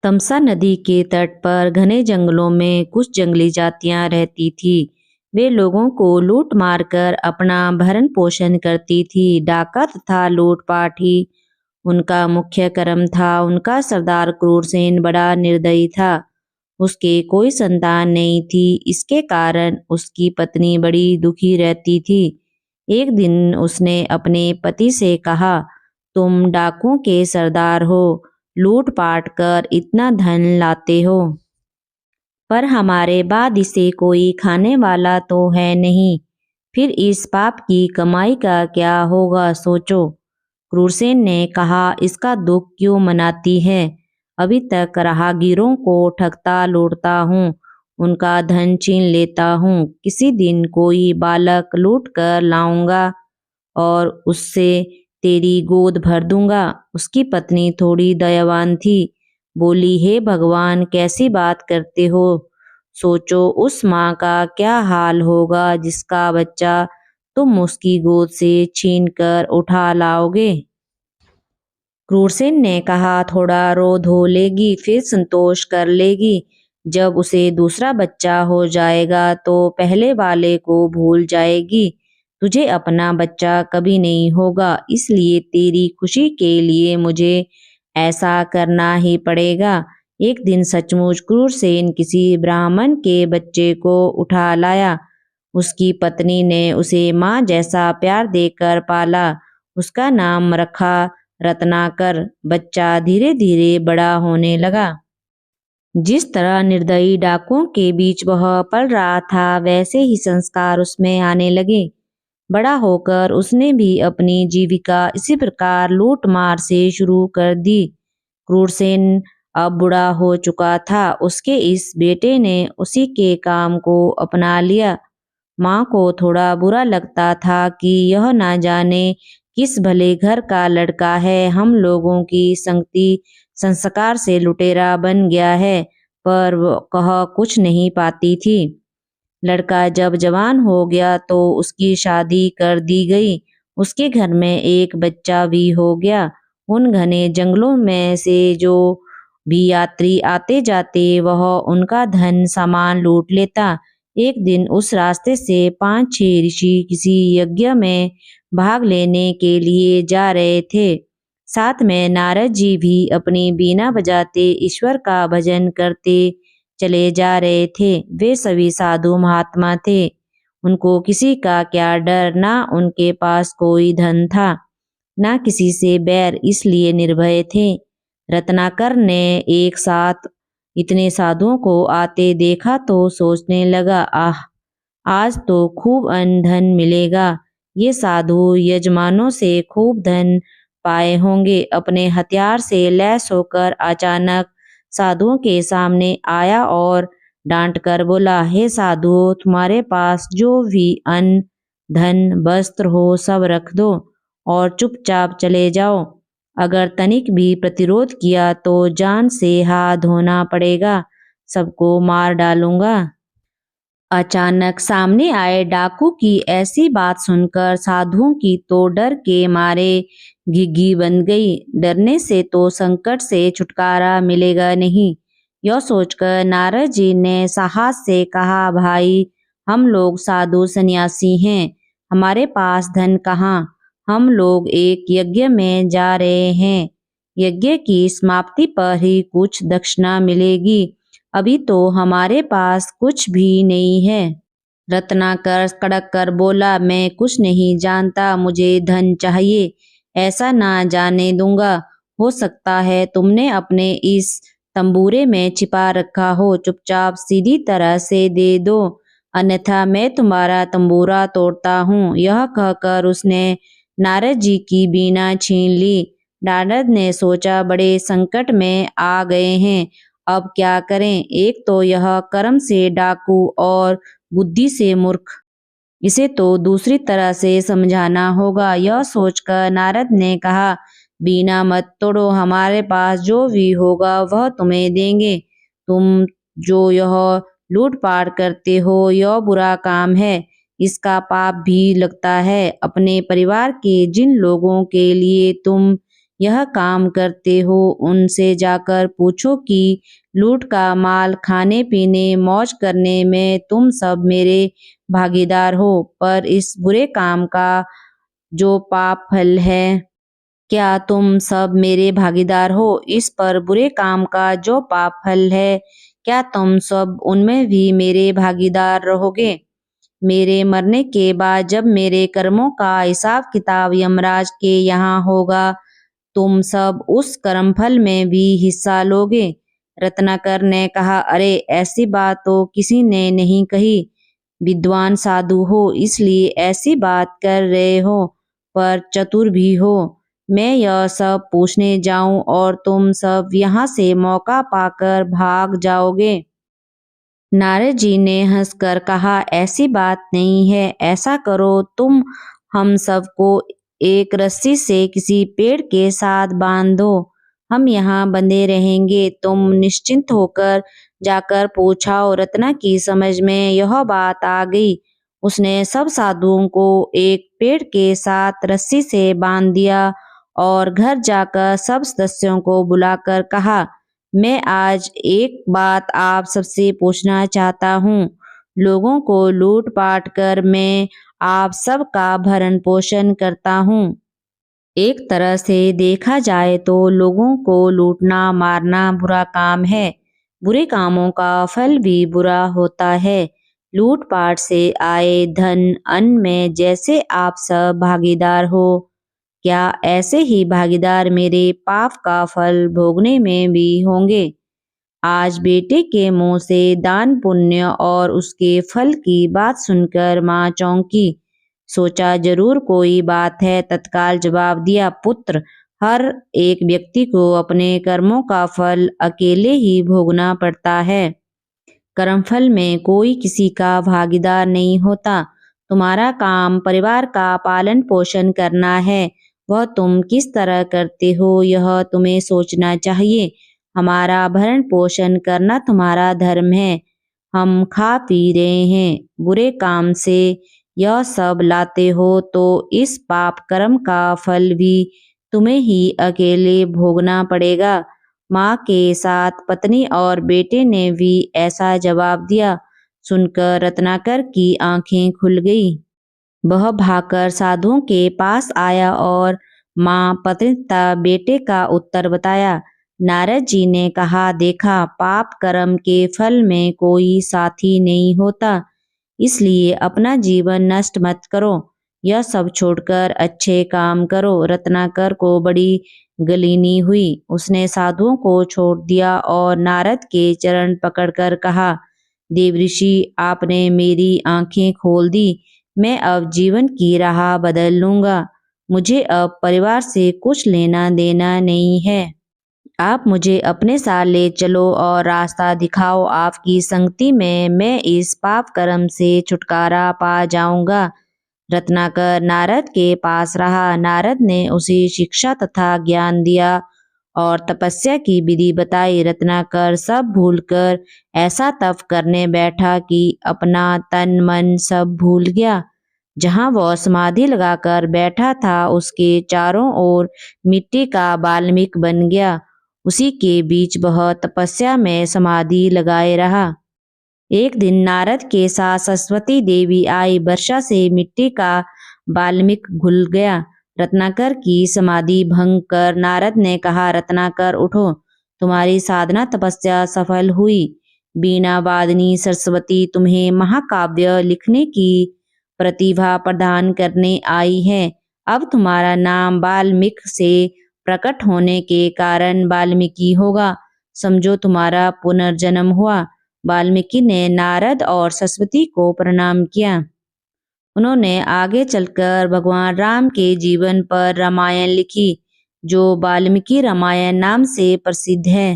तमसा नदी के तट पर घने जंगलों में कुछ जंगली जातियां रहती थी। वे लोगों को लूट मार कर अपना भरण पोषण करती थी। डाका तथा लूटपाट ही उनका मुख्य कर्म था। उनका सरदार क्रूरसेन बड़ा निर्दयी था। उसके कोई संतान नहीं थी। इसके कारण उसकी पत्नी बड़ी दुखी रहती थी। एक दिन उसने अपने पति से कहा, तुम डाकुओं के सरदार हो, लूट पाट कर इतना धन लाते हो, पर हमारे बाद इसे कोई खाने वाला तो है नहीं। फिर इस पाप की कमाई का क्या होगा, सोचो। क्रूरसेन ने कहा, इसका दुख क्यों मनाती है? अभी तक राहगीरों को ठगता लूटता हूँ, उनका धन छीन लेता हूँ। किसी दिन कोई बालक लूट कर लाऊंगा और उससे तेरी गोद भर दूंगा। उसकी पत्नी थोड़ी दयावान थी, बोली, हे भगवान, कैसी बात करते हो? सोचो उस माँ का क्या हाल होगा जिसका बच्चा तुम उसकी गोद से छीन कर उठा लाओगे। क्रूरसेन ने कहा, थोड़ा रो धो लेगी, फिर संतोष कर लेगी। जब उसे दूसरा बच्चा हो जाएगा तो पहले वाले को भूल जाएगी। तुझे अपना बच्चा कभी नहीं होगा, इसलिए तेरी खुशी के लिए मुझे ऐसा करना ही पड़ेगा। एक दिन सचमुच क्रूरसेन किसी ब्राह्मण के बच्चे को उठा लाया। उसकी पत्नी ने उसे माँ जैसा प्यार देकर पाला। उसका नाम रखा रत्नाकर। बच्चा धीरे धीरे बड़ा होने लगा। जिस तरह निर्दयी डाकुओं के बीच वह पल रहा था, वैसे ही संस्कार उसमें आने लगे। बड़ा होकर उसने भी अपनी जीविका इसी प्रकार लूट मार से शुरू कर दी। क्रूरसेन अब बूढ़ा हो चुका था। उसके इस बेटे ने उसी के काम को अपना लिया। माँ को थोड़ा बुरा लगता था कि यह ना जाने किस भले घर का लड़का है, हम लोगों की संगति संस्कार से लुटेरा बन गया है, पर वह कह कुछ नहीं पाती थी। लड़का जब जवान हो गया तो उसकी शादी कर दी गई। उसके घर में एक बच्चा भी हो गया। उन घने जंगलों में से जो भी यात्री आते जाते वह उनका धन सामान लूट लेता। एक दिन उस रास्ते से 5-6 ऋषि किसी यज्ञ में भाग लेने के लिए जा रहे थे। साथ में नारद जी भी अपनी बीना बजाते ईश्वर का भजन करते चले जा रहे थे। वे सभी साधु महात्मा थे। उनको किसी का क्या डर, ना उनके पास कोई धन था, ना किसी से बैर, इसलिए निर्भय थे। रत्नाकर ने एक साथ इतने साधुओं को आते देखा तो सोचने लगा, आह, आज तो खूब अन्न धन मिलेगा। ये साधु यजमानों से खूब धन पाए होंगे। अपने हथियार से लैस होकर अचानक साधुओं के सामने आया और डांट कर बोला, हे साधुओं, तुम्हारे पास जो भी अन्न धन वस्त्र हो सब रख दो और चुपचाप चले जाओ। अगर तनिक भी प्रतिरोध किया तो जान से हाथ धोना पड़ेगा, सबको मार डालूंगा। अचानक सामने आए डाकू की ऐसी बात सुनकर साधुओं की तो डर के मारे घिघी बन गई। डरने से तो संकट से छुटकारा मिलेगा नहीं। यह सोचकर नारद जी ने साहस से कहा, भाई, हम लोग साधु सन्यासी हैं, हमारे पास धन कहाँ। हम लोग एक यज्ञ में जा रहे हैं। यज्ञ की समाप्ति पर ही कुछ दक्षिणा मिलेगी। अभी तो हमारे पास कुछ भी नहीं है। रत्नाकर कड़क कर बोला, मैं कुछ नहीं जानता, मुझे धन चाहिए, ऐसा ना जाने दूंगा। हो सकता है तुमने अपने इस तंबूरे में छिपा रखा हो, चुपचाप सीधी तरह से दे दो, अन्यथा मैं तुम्हारा तंबूरा तोड़ता हूँ। यह कहकर उसने नारद जी की बीना छीन ली। नारद ने सोचा, बड़े संकट में आ गए हैं, अब क्या करें। एक तो यह कर्म से डाकू और बुद्धि से मूर्ख, इसे तो दूसरी तरह से समझाना होगा। यह सोचकर नारद ने कहा, बीना मत तोड़ो, हमारे पास जो भी होगा वह तुम्हें देंगे। तुम जो यह लूटपाट करते हो यह बुरा काम है, इसका पाप भी लगता है। अपने परिवार के जिन लोगों के लिए तुम यह काम करते हो उनसे जाकर पूछो कि लूट का माल खाने पीने मौज करने में तुम सब मेरे भागीदार हो, पर इस बुरे काम का जो पाप फल है, क्या तुम सब मेरे भागीदार हो? इस पर बुरे काम का जो पाप फल है, क्या तुम सब उनमें भी मेरे भागीदार रहोगे? मेरे मरने के बाद जब मेरे कर्मों का हिसाब किताब यमराज के यहाँ होगा, तुम सब उस कर्मफल में भी हिस्सा लोगे। रत्नाकर ने कहा, अरे ऐसी बात तो किसी ने नहीं कही। विद्वान साधु हो इसलिए ऐसी बात कर रहे हो, पर चतुर भी हो। मैं यह सब पूछने जाऊं और तुम सब यहाँ से मौका पाकर भाग जाओगे। नारद जी ने हंसकर कहा, ऐसी बात नहीं है। ऐसा करो, तुम हम सबको एक रस्सी से किसी पेड़ के साथ बांध दो। हम यहाँ बंधे रहेंगे। तुम निश्चिंत होकर जाकर पूछाओ। रत्ना की समझ में यह बात आ गई। उसने सब साधुओं को एक पेड़ के साथ रस्सी से बांध दिया और घर जाकर सब सदस्यों को बुलाकर कहा, मैं आज एक बात आप सबसे पूछना चाहता हूँ। लोगों को लूट पाट कर मैं आप सबका भरण पोषण करता हूँ। एक तरह से देखा जाए तो लोगों को लूटना मारना बुरा काम है। बुरे कामों का फल भी बुरा होता है। लूट पाट से आए धन अन्न में जैसे आप सब भागीदार हो, क्या ऐसे ही भागीदार मेरे पाप का फल भोगने में भी होंगे? आज बेटे के मुंह से दान पुण्य और उसके फल की बात सुनकर माँ चौंकी। सोचा जरूर कोई बात है। तत्काल जवाब दिया, पुत्र, हर एक व्यक्ति को अपने कर्मों का फल अकेले ही भोगना पड़ता है। कर्मफल में कोई किसी का भागीदार नहीं होता। तुम्हारा काम परिवार का पालन पोषण करना है। वह तुम किस तरह करते हो यह तुम्हें सोचना चाहिए। हमारा भरण पोषण करना तुम्हारा धर्म है। हम खा पी रहे हैं, बुरे काम से यह सब लाते हो तो इस पाप कर्म का फल भी तुम्हें ही अकेले भोगना पड़ेगा। माँ के साथ पत्नी और बेटे ने भी ऐसा जवाब दिया। सुनकर रत्नाकर की आंखें खुल गई। वह भागकर साधुओं के पास आया और माँ पत्नी तथा बेटे का उत्तर बताया। नारद जी ने कहा, देखा, पाप कर्म के फल में कोई साथी नहीं होता, इसलिए अपना जीवन नष्ट मत करो। यह सब छोड़कर अच्छे काम करो। रत्नाकर को बड़ी गलीनी हुई। उसने साधुओं को छोड़ दिया और नारद के चरण पकड़कर कहा, देवऋषि, आपने मेरी आंखें खोल दी। मैं अब जीवन की राह बदल लूंगा। मुझे अब परिवार से कुछ लेना देना नहीं है। आप मुझे अपने साथ ले चलो और रास्ता दिखाओ। आपकी संगति में मैं इस पाप कर्म से छुटकारा पा जाऊंगा। रत्नाकर नारद के पास रहा। नारद ने उसे शिक्षा तथा ज्ञान दिया और तपस्या की विधि बताई। रत्नाकर सब भूलकर ऐसा तप करने बैठा कि अपना तन मन सब भूल गया। जहाँ वह समाधि लगाकर बैठा था उसके चारों ओर मिट्टी का बाल्मीक बन गया। उसी के बीच वह तपस्या में समाधि लगाए रहा। एक दिन नारद के साथ सरस्वती देवी आई। वर्षा से मिट्टी का बाल्मीक घुल गया। रत्नाकर की समाधि भंग कर नारद ने कहा, रत्नाकर उठो, तुम्हारी साधना तपस्या सफल हुई। बीना वादनी सरस्वती तुम्हें महाकाव्य लिखने की प्रतिभा प्रदान करने आई है। अब तुम्हारा नाम वाल्मीक से प्रकट होने के कारण वाल्मीकि होगा। समझो तुम्हारा पुनर्जन्म हुआ। वाल्मीकि ने नारद और सरस्वती को प्रणाम किया। उन्होंने आगे चलकर भगवान राम के जीवन पर रामायण लिखी, जो वाल्मीकि रामायण नाम से प्रसिद्ध है।